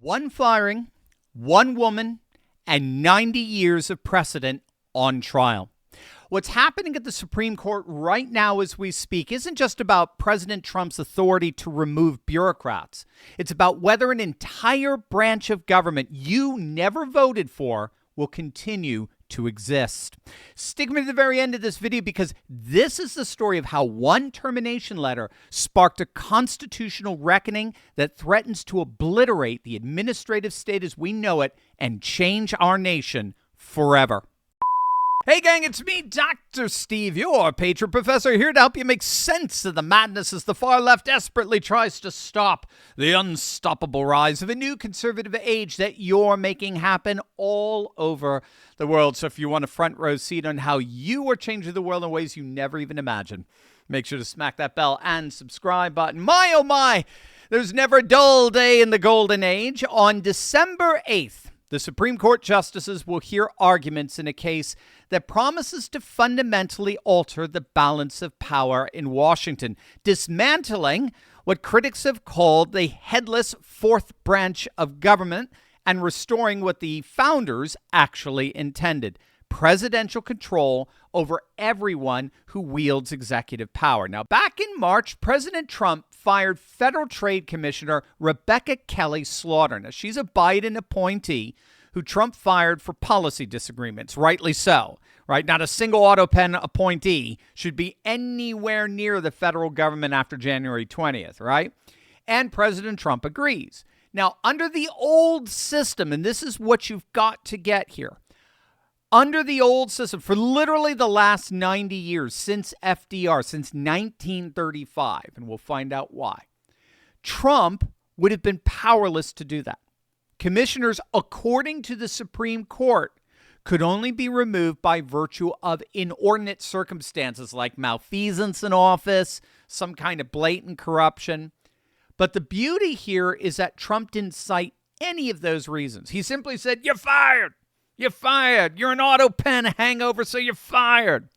One firing, one woman, and 90 years of precedent on trial. What's happening at the Supreme Court right now as we speak isn't just about President Trump's authority to remove bureaucrats. It's about whether an entire branch of government you never voted for will continue to exist. Stick with me to the very end of this video because this is the story of how one termination letter sparked a constitutional reckoning that threatens to obliterate the administrative state as we know it and change our nation forever. Hey gang, it's me, Dr. Steve, your patron professor, here to help you make sense of the madness as the far left desperately tries to stop the unstoppable rise of a new conservative age that you're making happen all over the world. So if you want a front row seat on how you are changing the world in ways you never even imagined, make sure to smack that bell and subscribe button. My, oh my, there's never a dull day in the golden age. On December 8th, the Supreme Court justices will hear arguments in a case that promises to fundamentally alter the balance of power in Washington, dismantling what critics have called the headless fourth branch of government and restoring what the founders actually intended: presidential control over everyone who wields executive power. Now, back in March, President Trump fired Federal Trade Commissioner Rebecca Kelly Slaughter. Now, she's a Biden appointee who Trump fired for policy disagreements, rightly so, right? Not a single auto pen appointee should be anywhere near the federal government after January 20th, right? And President Trump agrees. Now, under the old system, and this is what you've got to get here, under the old system, for literally the last 90 years, since FDR, since 1935, and we'll find out why, Trump would have been powerless to do that. Commissioners, according to the Supreme Court, could only be removed by virtue of inordinate circumstances like malfeasance in office, some kind of blatant corruption. But the beauty here is that Trump didn't cite any of those reasons. He simply said, "You're fired. You're fired. You're an auto pen hangover, so you're fired."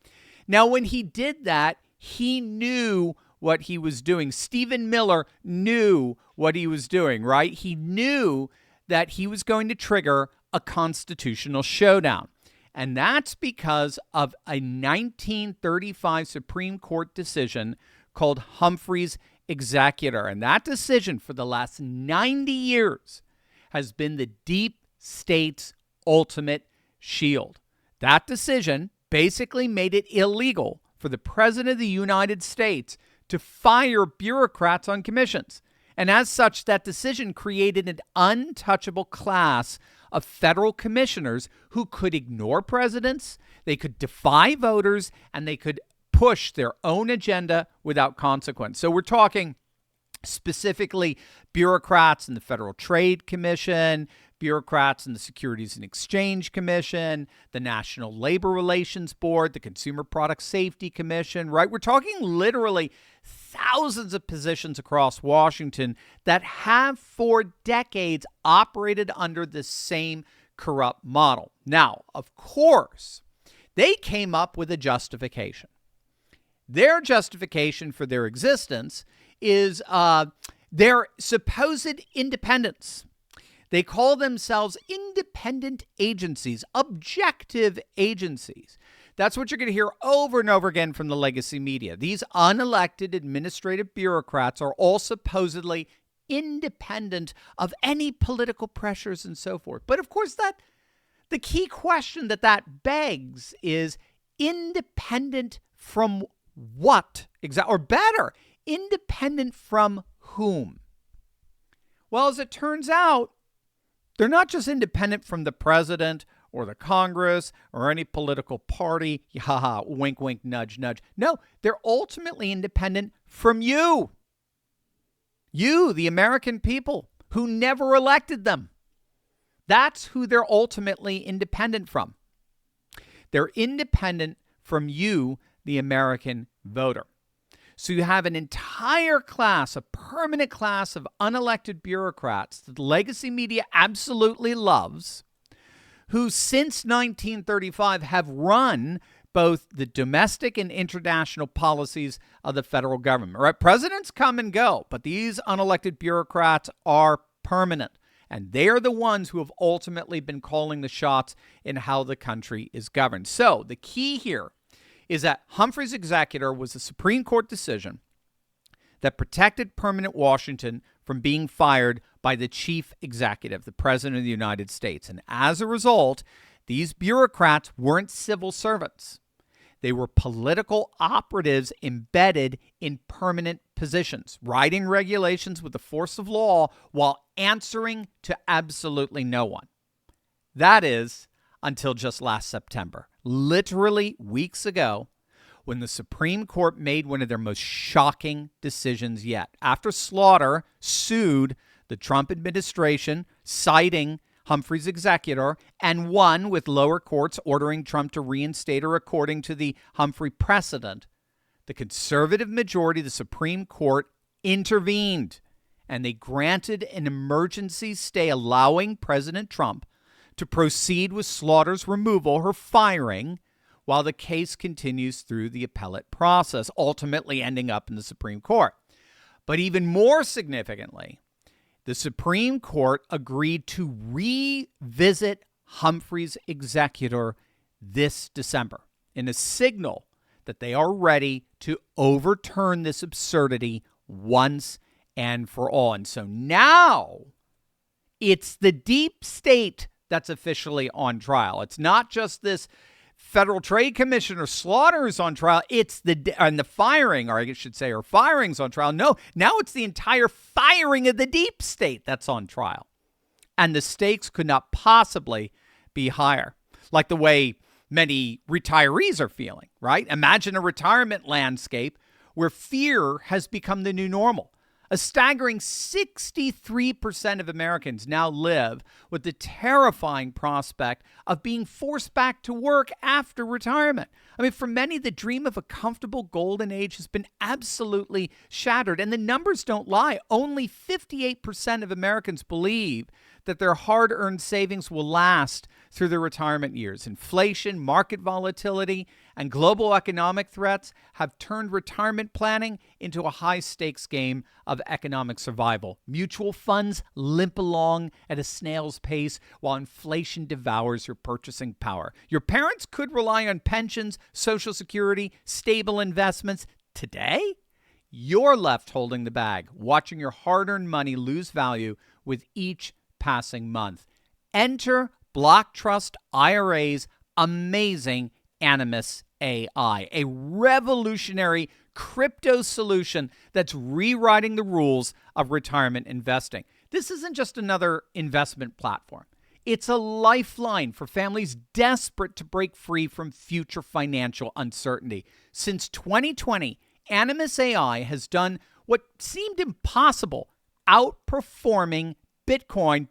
Now, when he did that, he knew what he was doing. Stephen Miller knew what he was doing, right? He knew that he was going to trigger a constitutional showdown. And that's because of a 1935 Supreme Court decision called Humphrey's Executor. And that decision for the last 90 years has been the deep state's ultimate shield. That decision basically made it illegal for the President of the United States to fire bureaucrats on commissions. And as such, that decision created an untouchable class of federal commissioners who could ignore presidents, they could defy voters, and they could push their own agenda without consequence. So we're talking specifically bureaucrats in the Federal Trade Commission, bureaucrats in the Securities and Exchange Commission, the National Labor Relations Board, the Consumer Product Safety Commission, right? We're talking literally thousands of positions across Washington that have for decades operated under the same corrupt model. Now, of course, they came up with a justification. Their justification for their existence is their supposed independence. They call themselves independent agencies, objective agencies. That's what you're going to hear over and over again from the legacy media. These unelected administrative bureaucrats are all supposedly independent of any political pressures and so forth. But of course, the key question that begs is independent from what? Or better, independent from whom? Well, as it turns out, they're not just independent from the president or the Congress or any political party. Haha, wink, wink, nudge, nudge. No, they're ultimately independent from you. You, the American people, who never elected them. That's who they're ultimately independent from. They're independent from you, the American voter. So you have an entire class, a permanent class of unelected bureaucrats that the legacy media absolutely loves, who since 1935 have run both the domestic and international policies of the federal government. Right? Presidents come and go, but these unelected bureaucrats are permanent. And they are the ones who have ultimately been calling the shots in how the country is governed. So the key here is that Humphrey's executor was a Supreme Court decision that protected permanent Washington from being fired by the chief executive, the President of the United States. And as a result, these bureaucrats weren't civil servants. They were political operatives embedded in permanent positions, writing regulations with the force of law while answering to absolutely no one. That is until just last September, literally weeks ago, when the Supreme Court made one of their most shocking decisions yet. After Slaughter sued the Trump administration, citing Humphrey's executor, and won with lower courts ordering Trump to reinstate her according to the Humphrey precedent, the conservative majority of the Supreme Court intervened, and they granted an emergency stay allowing President Trump to proceed with Slaughter's removal, her firing, while the case continues through the appellate process, ultimately ending up in the Supreme Court. But even more significantly, the Supreme Court agreed to revisit Humphrey's executor this December in a signal that they are ready to overturn this absurdity once and for all. And so now it's the deep state that's officially on trial. It's not just this Federal Trade Commissioner Slaughter is on trial. It's the firing, or I should say, or firings on trial. No, now it's the entire firing of the deep state that's on trial. And the stakes could not possibly be higher, like the way many retirees are feeling, right? Imagine a retirement landscape where fear has become the new normal. A staggering 63% of Americans now live with the terrifying prospect of being forced back to work after retirement. I mean, for many, the dream of a comfortable golden age has been absolutely shattered. And the numbers don't lie. Only 58% of Americans believe that their hard-earned savings will last through their retirement years. Inflation, market volatility, and global economic threats have turned retirement planning into a high-stakes game of economic survival. Mutual funds limp along at a snail's pace while inflation devours your purchasing power. Your parents could rely on pensions, Social Security, stable investments. Today, you're left holding the bag, watching your hard-earned money lose value with each passing month. Enter Block Trust IRA's amazing Animus AI, a revolutionary crypto solution that's rewriting the rules of retirement investing. This isn't just another investment platform. It's a lifeline for families desperate to break free from future financial uncertainty. Since 2020, Animus AI has done what seemed impossible, outperforming Bitcoin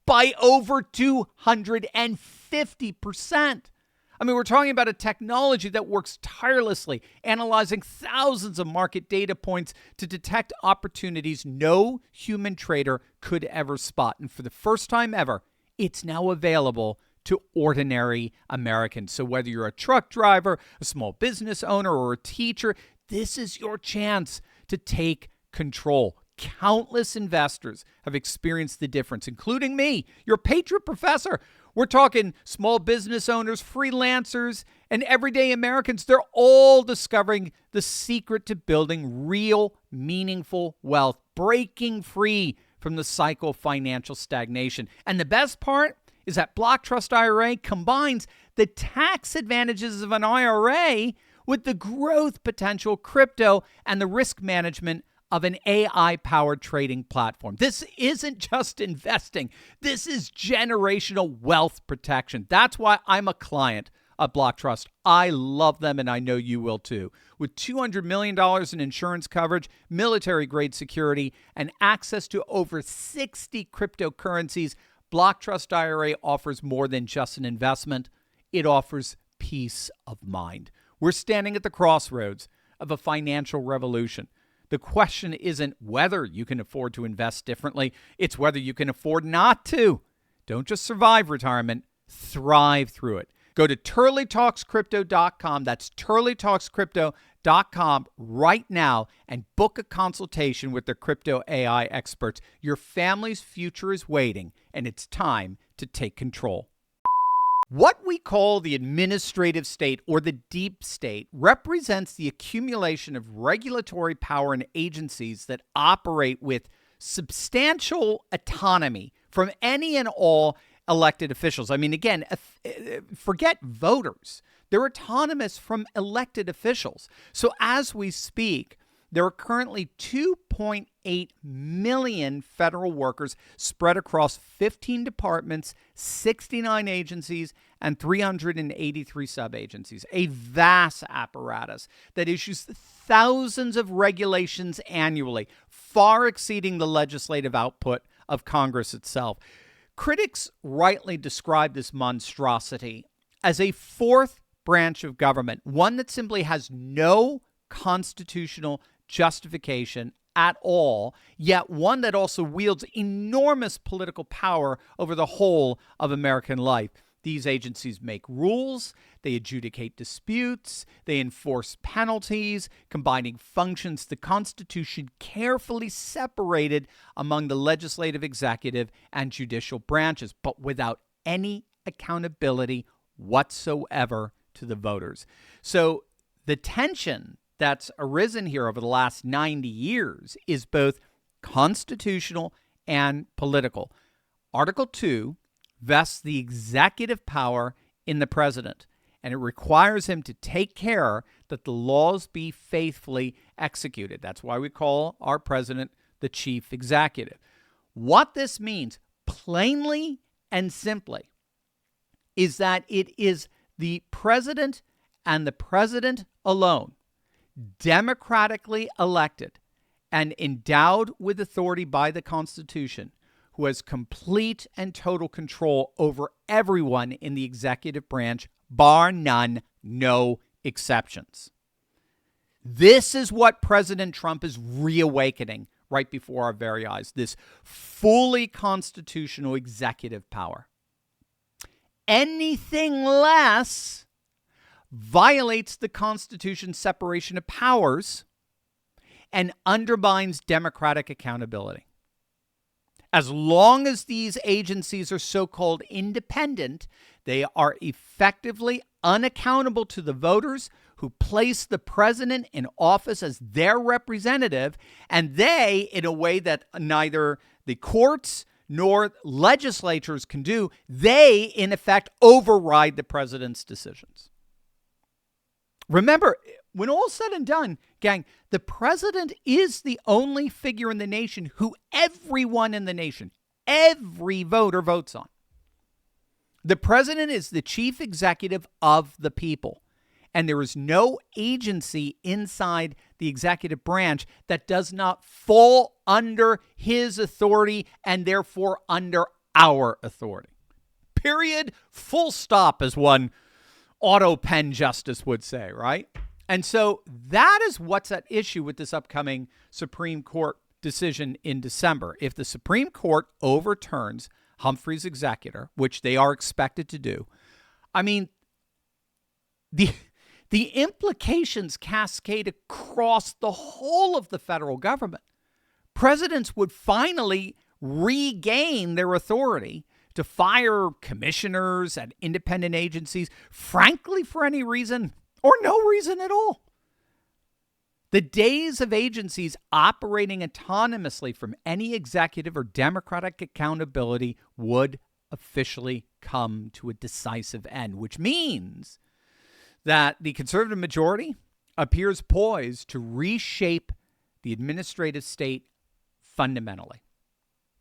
by over 250%. I mean, we're talking about a technology that works tirelessly, analyzing thousands of market data points to detect opportunities no human trader could ever spot. And for the first time ever, it's now available to ordinary Americans. So whether you're a truck driver, a small business owner, or a teacher, this is your chance to take control. Countless investors have experienced the difference, including me, your Patriot professor. We're talking small business owners, freelancers, and everyday Americans. They're all discovering the secret to building real, meaningful wealth, breaking free from the cycle of financial stagnation. And the best part is that Block Trust IRA combines the tax advantages of an IRA with the growth potential, crypto, and the risk management of an AI-powered trading platform. This isn't just investing. This is generational wealth protection. That's why I'm a client of Block Trust. I love them, and I know you will too. With $200 million in insurance coverage, military-grade security, and access to over 60 cryptocurrencies, Block Trust IRA offers more than just an investment. It offers peace of mind. We're standing at the crossroads of a financial revolution. The question isn't whether you can afford to invest differently. It's whether you can afford not to. Don't just survive retirement. Thrive through it. Go to TurleyTalksCrypto.com. That's TurleyTalksCrypto.com SCOTUS.com right now and book a consultation with their crypto AI experts. Your family's future is waiting, and it's time to take control. What we call the administrative state or the deep state represents the accumulation of regulatory power and agencies that operate with substantial autonomy from any and all elected officials. I mean, again, forget voters. They're autonomous from elected officials. So as we speak, there are currently 2.8 million federal workers spread across 15 departments, 69 agencies, and 383 sub-agencies. A vast apparatus that issues thousands of regulations annually, far exceeding the legislative output of Congress itself. Critics rightly describe this monstrosity as a fourth branch of government, one that simply has no constitutional justification at all, yet one that also wields enormous political power over the whole of American life. These agencies make rules, they adjudicate disputes, they enforce penalties, combining functions the Constitution carefully separated among the legislative, executive, and judicial branches, but without any accountability whatsoever to the voters. So the tension that's arisen here over the last 90 years is both constitutional and political. Article 2 vests the executive power in the president, and it requires him to take care that the laws be faithfully executed. That's why we call our president the chief executive. What this means, plainly and simply, is that it is the president and the president alone, democratically elected and endowed with authority by the Constitution, who has complete and total control over everyone in the executive branch, bar none, no exceptions. This is what President Trump is reawakening right before our very eyes, this fully constitutional executive power. Anything less violates the Constitution's separation of powers and undermines democratic accountability. As long as these agencies are so-called independent, they are effectively unaccountable to the voters who place the president in office as their representative, and they, in a way that neither the courts nor legislatures can do, they, in effect, override the president's decisions. Remember, when all's said and done, gang, the president is the only figure in the nation who everyone in the nation, every voter votes on. The president is the chief executive of the people, and there is no agency inside the executive branch that does not fall under his authority and therefore under our authority. Period. Full stop, as one auto pen justice would say, right? And so that is what's at issue with this upcoming Supreme Court decision in December. If the Supreme Court overturns Humphrey's executor, which they are expected to do, I mean, the implications cascade across the whole of the federal government. Presidents would finally regain their authority to fire commissioners at independent agencies, frankly, for any reason or no reason at all. The days of agencies operating autonomously from any executive or democratic accountability would officially come to a decisive end, which means that the conservative majority appears poised to reshape the administrative state fundamentally.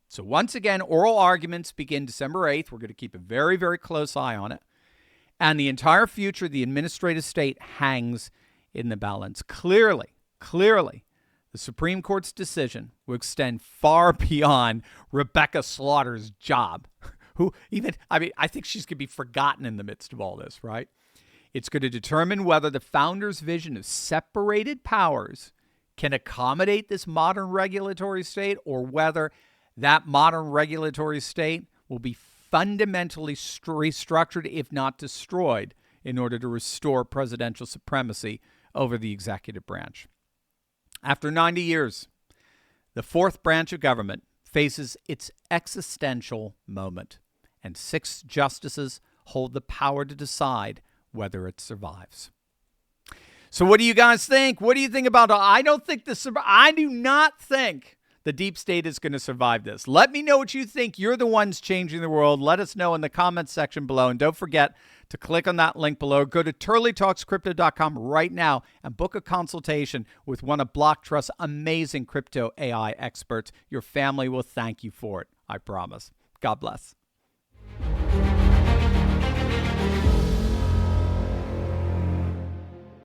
So once again, oral arguments begin December 8th. We're going to keep a very, very close eye on it. And the entire future of the administrative state hangs in the balance. Clearly, the Supreme Court's decision will extend far beyond Rebecca Slaughter's job, I think she's going to be forgotten in the midst of all this, right? It's going to determine whether the founders' vision of separated powers can accommodate this modern regulatory state, or whether that modern regulatory state will be fundamentally restructured, if not destroyed, in order to restore presidential supremacy over the executive branch. After 90 years, the fourth branch of government faces its existential moment, and 6 justices hold the power to decide whether it survives. So what do you guys think? What do you think about it? I do not think the deep state is going to survive this. Let me know what you think. You're the ones changing the world. Let us know in the comments section below. And don't forget to click on that link below. Go to turleytalkscrypto.com right now and book a consultation with one of BlockTrust's amazing crypto AI experts. Your family will thank you for it. I promise. God bless.